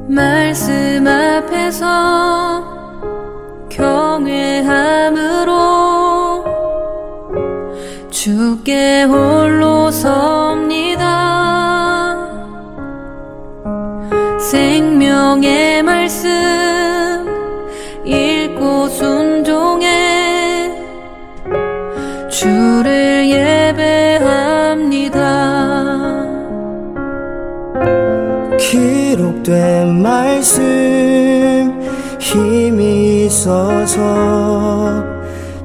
말씀 앞에서 경외함으로 주께 홀로 섭니다. 생명의 말씀 읽고 순종해 주를 예배합니다. 기록된 말씀 힘이 있어서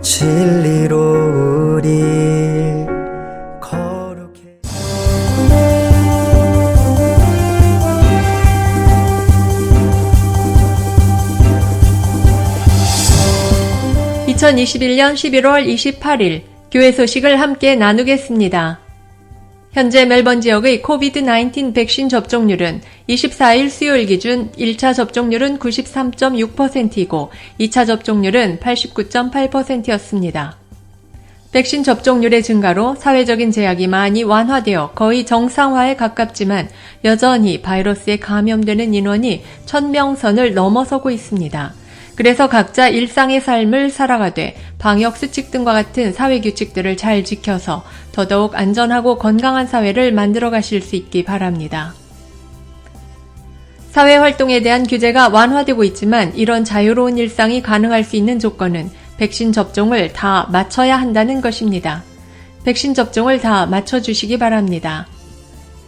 진리로 우리 거룩해. 2021년 11월 28일 교회 소식을 함께 나누겠습니다. 현재 멜번 지역의 코비드-19 백신 접종률은 24일 수요일 기준 1차 접종률은 93.6%이고 2차 접종률은 89.8%였습니다. 백신 접종률의 증가로 사회적인 제약이 많이 완화되어 거의 정상화에 가깝지만 여전히 바이러스에 감염되는 인원이 1000명 선을 넘어서고 있습니다. 그래서 각자 일상의 삶을 살아가되 방역 수칙 등과 같은 사회 규칙들을 잘 지켜서 더더욱 안전하고 건강한 사회를 만들어 가실 수 있기 바랍니다. 사회 활동에 대한 규제가 완화되고 있지만 이런 자유로운 일상이 가능할 수 있는 조건은 백신 접종을 다 마쳐야 한다는 것입니다. 백신 접종을 다 마쳐주시기 바랍니다.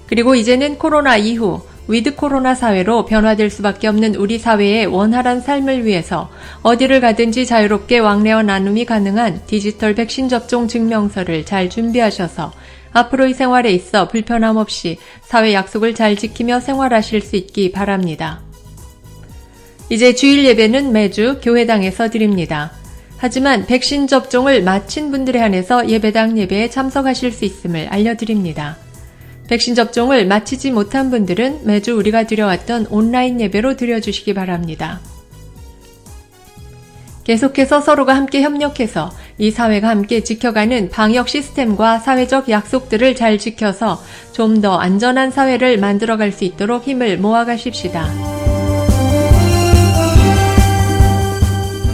그리고 이제는 코로나 이후 위드 코로나 사회로 변화될 수밖에 없는 우리 사회의 원활한 삶을 위해서 어디를 가든지 자유롭게 왕래와 나눔이 가능한 디지털 백신 접종 증명서를 잘 준비하셔서 앞으로의 생활에 있어 불편함 없이 사회 약속을 잘 지키며 생활하실 수 있기 바랍니다. 이제 주일 예배는 매주 교회당에서 드립니다. 하지만 백신 접종을 마친 분들에 한해서 예배당 예배에 참석하실 수 있음을 알려드립니다. 백신 접종을 마치지 못한 분들은 매주 우리가 드려왔던 온라인 예배로 드려주시기 바랍니다. 계속해서 서로가 함께 협력해서 이 사회가 함께 지켜가는 방역 시스템과 사회적 약속들을 잘 지켜서 좀 더 안전한 사회를 만들어갈 수 있도록 힘을 모아가십시다.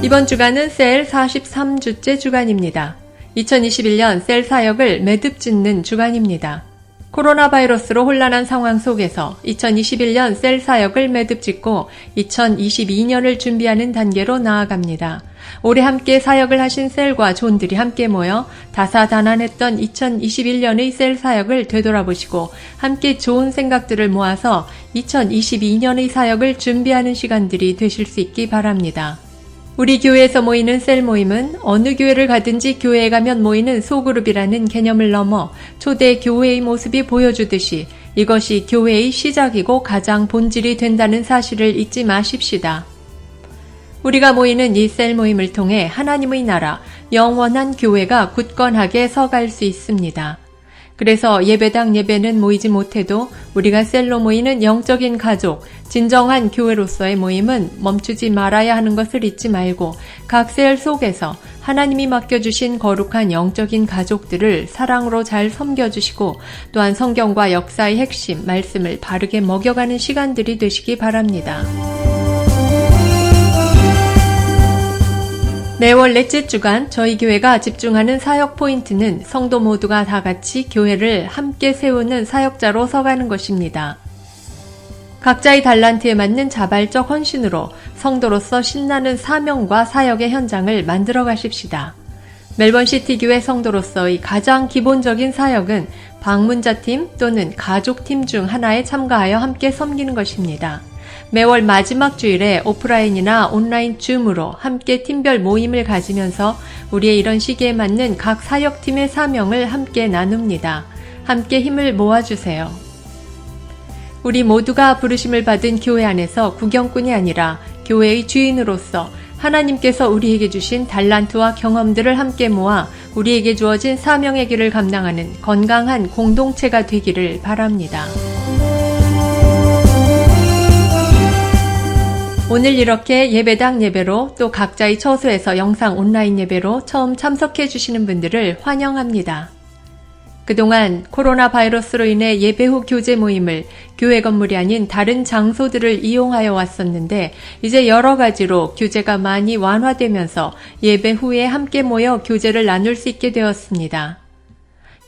이번 주간은 셀 43주째 주간입니다. 2021년 셀 사역을 매듭 짓는 주간입니다. 코로나 바이러스로 혼란한 상황 속에서 2021년 셀 사역을 매듭 짓고 2022년을 준비하는 단계로 나아갑니다. 올해 함께 사역을 하신 셀과 존들이 함께 모여 다사다난했던 2021년의 셀 사역을 되돌아보시고 함께 좋은 생각들을 모아서 2022년의 사역을 준비하는 시간들이 되실 수 있기 바랍니다. 우리 교회에서 모이는 셀 모임은 어느 교회를 가든지 교회에 가면 모이는 소그룹이라는 개념을 넘어 초대 교회의 모습이 보여주듯이 이것이 교회의 시작이고 가장 본질이 된다는 사실을 잊지 마십시다. 우리가 모이는 이 셀 모임을 통해 하나님의 나라, 영원한 교회가 굳건하게 서갈 수 있습니다. 그래서 예배당 예배는 모이지 못해도 우리가 셀로 모이는 영적인 가족, 진정한 교회로서의 모임은 멈추지 말아야 하는 것을 잊지 말고 각 셀 속에서 하나님이 맡겨주신 거룩한 영적인 가족들을 사랑으로 잘 섬겨주시고 또한 성경과 역사의 핵심, 말씀을 바르게 먹여가는 시간들이 되시기 바랍니다. 매월 넷째 주간 저희 교회가 집중하는 사역 포인트는 성도 모두가 다 같이 교회를 함께 세우는 사역자로 서가는 것입니다. 각자의 달란트에 맞는 자발적 헌신으로 성도로서 신나는 사명과 사역의 현장을 만들어 가십시다. 멜번시티 교회 성도로서의 가장 기본적인 사역은 방문자팀 또는 가족팀 중 하나에 참가하여 함께 섬기는 것입니다. 매월 마지막 주일에 오프라인이나 온라인 줌으로 함께 팀별 모임을 가지면서 우리의 이런 시기에 맞는 각 사역팀의 사명을 함께 나눕니다. 함께 힘을 모아주세요. 우리 모두가 부르심을 받은 교회 안에서 구경꾼이 아니라 교회의 주인으로서 하나님께서 우리에게 주신 달란트와 경험들을 함께 모아 우리에게 주어진 사명의 길을 감당하는 건강한 공동체가 되기를 바랍니다. 오늘 이렇게 예배당 예배로 또 각자의 처소에서 영상 온라인 예배로 처음 참석해 주시는 분들을 환영합니다. 그동안 코로나 바이러스로 인해 예배 후 교제 모임을 교회 건물이 아닌 다른 장소들을 이용하여 왔었는데 이제 여러 가지로 규제가 많이 완화되면서 예배 후에 함께 모여 교제를 나눌 수 있게 되었습니다.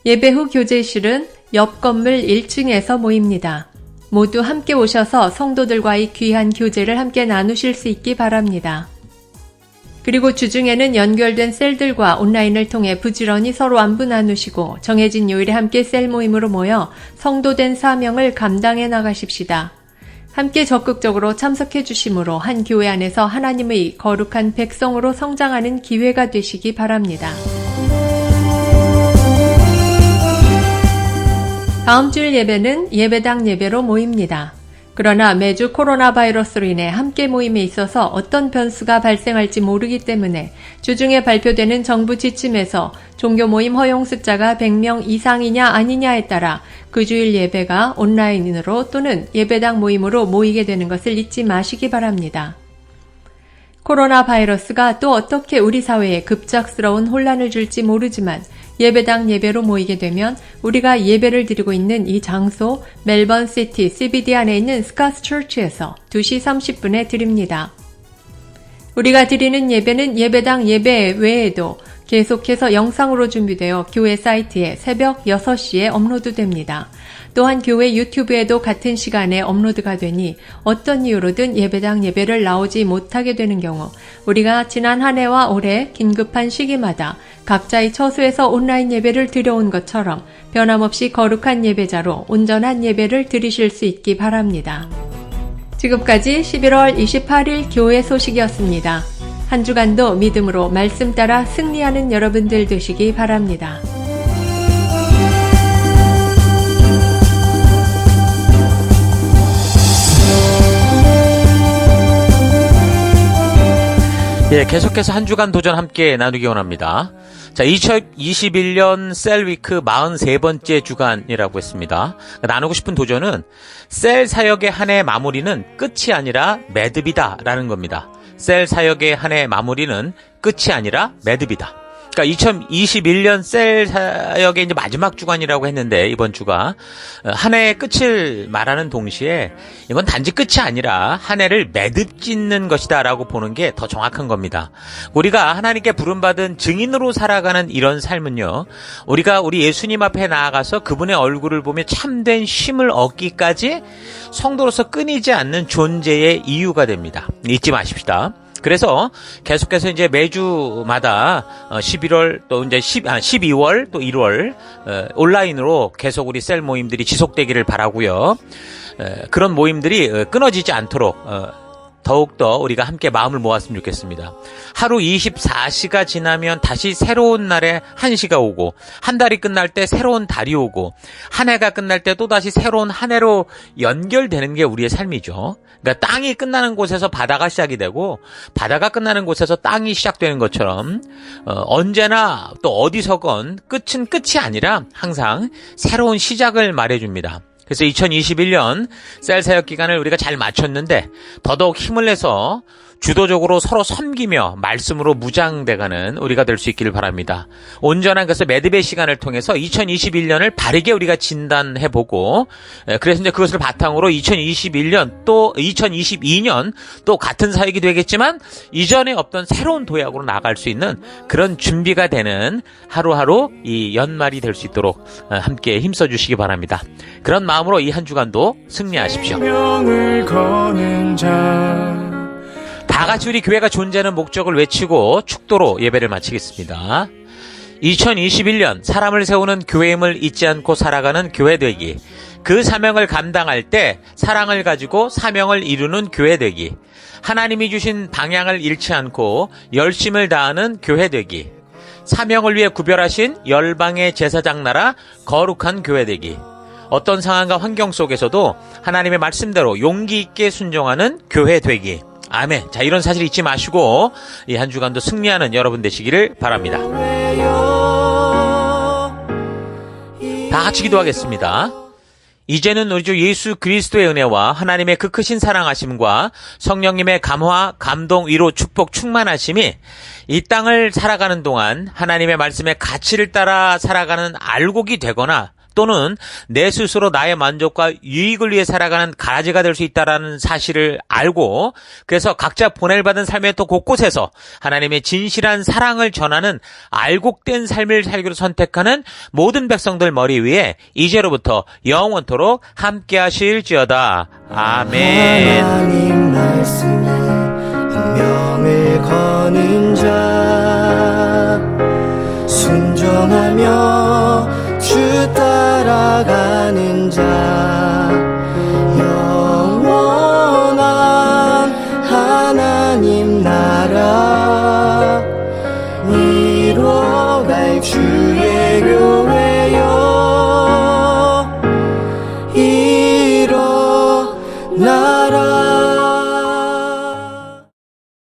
예배 후 교제실은 옆 건물 1층에서 모입니다. 모두 함께 오셔서 성도들과의 귀한 교제를 함께 나누실 수 있기 바랍니다. 그리고 주중에는 연결된 셀들과 온라인을 통해 부지런히 서로 안부 나누시고 정해진 요일에 함께 셀 모임으로 모여 성도된 사명을 감당해 나가십시다. 함께 적극적으로 참석해 주심으로 한 교회 안에서 하나님의 거룩한 백성으로 성장하는 기회가 되시기 바랍니다. 다음 주일 예배는 예배당 예배로 모입니다. 그러나 매주 코로나 바이러스로 인해 함께 모임에 있어서 어떤 변수가 발생할지 모르기 때문에 주중에 발표되는 정부 지침에서 종교 모임 허용 숫자가 100명 이상이냐 아니냐에 따라 그 주일 예배가 온라인으로 또는 예배당 모임으로 모이게 되는 것을 잊지 마시기 바랍니다. 코로나 바이러스가 또 어떻게 우리 사회에 급작스러운 혼란을 줄지 모르지만 예배당 예배로 모이게 되면 우리가 예배를 드리고 있는 이 장소 멜번 시티 CBD 안에 있는 스카스 처치에서 2시 30분에 드립니다. 우리가 드리는 예배는 예배당 예배 외에도 계속해서 영상으로 준비되어 교회 사이트에 새벽 6시에 업로드됩니다. 또한 교회 유튜브에도 같은 시간에 업로드가 되니 어떤 이유로든 예배당 예배를 나오지 못하게 되는 경우 우리가 지난 한 해와 올해 긴급한 시기마다 각자의 처소에서 온라인 예배를 드려온 것처럼 변함없이 거룩한 예배자로 온전한 예배를 드리실 수 있기 바랍니다. 지금까지 11월 28일 교회 소식이었습니다. 한 주간도 믿음으로 말씀 따라 승리하는 여러분들 되시기 바랍니다. 예, 계속해서 한 주간 도전 함께 나누기 원합니다. 자, 2021년 셀위크 43번째 주간이라고 했습니다. 나누고 싶은 도전은 셀 사역의 한 해 마무리는 끝이 아니라 매듭이다 라는 겁니다. 셀 사역의 한 해 마무리는 끝이 아니라 매듭이다. 그러니까 2021년 셀 사역의 이제 마지막 주간이라고 했는데 이번 주가 한 해의 끝을 말하는 동시에 이건 단지 끝이 아니라 한 해를 매듭 짓는 것이다라고 보는 게 더 정확한 겁니다. 우리가 하나님께 부름받은 증인으로 살아가는 이런 삶은요, 우리가 우리 예수님 앞에 나아가서 그분의 얼굴을 보며 참된 쉼을 얻기까지 성도로서 끊이지 않는 존재의 이유가 됩니다. 잊지 마십시다. 그래서 계속해서 이제 매주마다 11월 또 이제 12월 또 1월 온라인으로 계속 우리 셀 모임들이 지속되기를 바라고요. 그런 모임들이 끊어지지 않도록 더욱더 우리가 함께 마음을 모았으면 좋겠습니다. 하루 24시가 지나면 다시 새로운 날에 1시가 오고, 한 달이 끝날 때 새로운 달이 오고, 한 해가 끝날 때 또다시 새로운 한 해로 연결되는 게 우리의 삶이죠. 그러니까 땅이 끝나는 곳에서 바다가 시작이 되고, 바다가 끝나는 곳에서 땅이 시작되는 것처럼 언제나 또 어디서건 끝은 끝이 아니라 항상 새로운 시작을 말해줍니다. 그래서 2021년 셀 사역 기간을 우리가 잘 마쳤는데 더더욱 힘을 내서 주도적으로 서로 섬기며 말씀으로 무장돼가는 우리가 될 수 있기를 바랍니다. 온전한 그래서 매듭의 시간을 통해서 2021년을 바르게 우리가 진단해보고, 그래서 이제 그것을 바탕으로 2021년 또 2022년 또 같은 사역이 되겠지만 이전에 없던 새로운 도약으로 나아갈 수 있는 그런 준비가 되는 하루하루 이 연말이 될 수 있도록 함께 힘써주시기 바랍니다. 그런 마음으로 이 한 주간도 승리하십시오. 다 같이 우리 교회가 존재하는 목적을 외치고 축도로 예배를 마치겠습니다. 2021년 사람을 세우는 교회임을 잊지 않고 살아가는 교회 되기. 그 사명을 감당할 때 사랑을 가지고 사명을 이루는 교회 되기. 하나님이 주신 방향을 잃지 않고 열심을 다하는 교회 되기. 사명을 위해 구별하신 열방의 제사장 나라 거룩한 교회 되기. 어떤 상황과 환경 속에서도 하나님의 말씀대로 용기 있게 순종하는 교회 되기. 아멘. 자, 이런 사실 잊지 마시고 이 한 주간도 승리하는 여러분 되시기를 바랍니다. 다 같이 기도하겠습니다. 이제는 우리 주 예수 그리스도의 은혜와 하나님의 그 크신 사랑하심과 성령님의 감화, 감동, 위로, 축복, 충만하심이 이 땅을 살아가는 동안 하나님의 말씀의 가치를 따라 살아가는 알곡이 되거나 또는 내 스스로 나의 만족과 유익을 위해 살아가는 가라지가 될 수 있다는 사실을 알고 그래서 각자 보냄을 받은 삶의 또 곳곳에서 하나님의 진실한 사랑을 전하는 알곡된 삶을 살기로 선택하는 모든 백성들 머리 위에 이제로부터 영원토록 함께 하실지어다. 아멘. 하나님 말씀에 명을 거는 자 순종하며 주 따라가는 자 영원한 하나님 나라 이뤄갈 주의 교회여 일어나라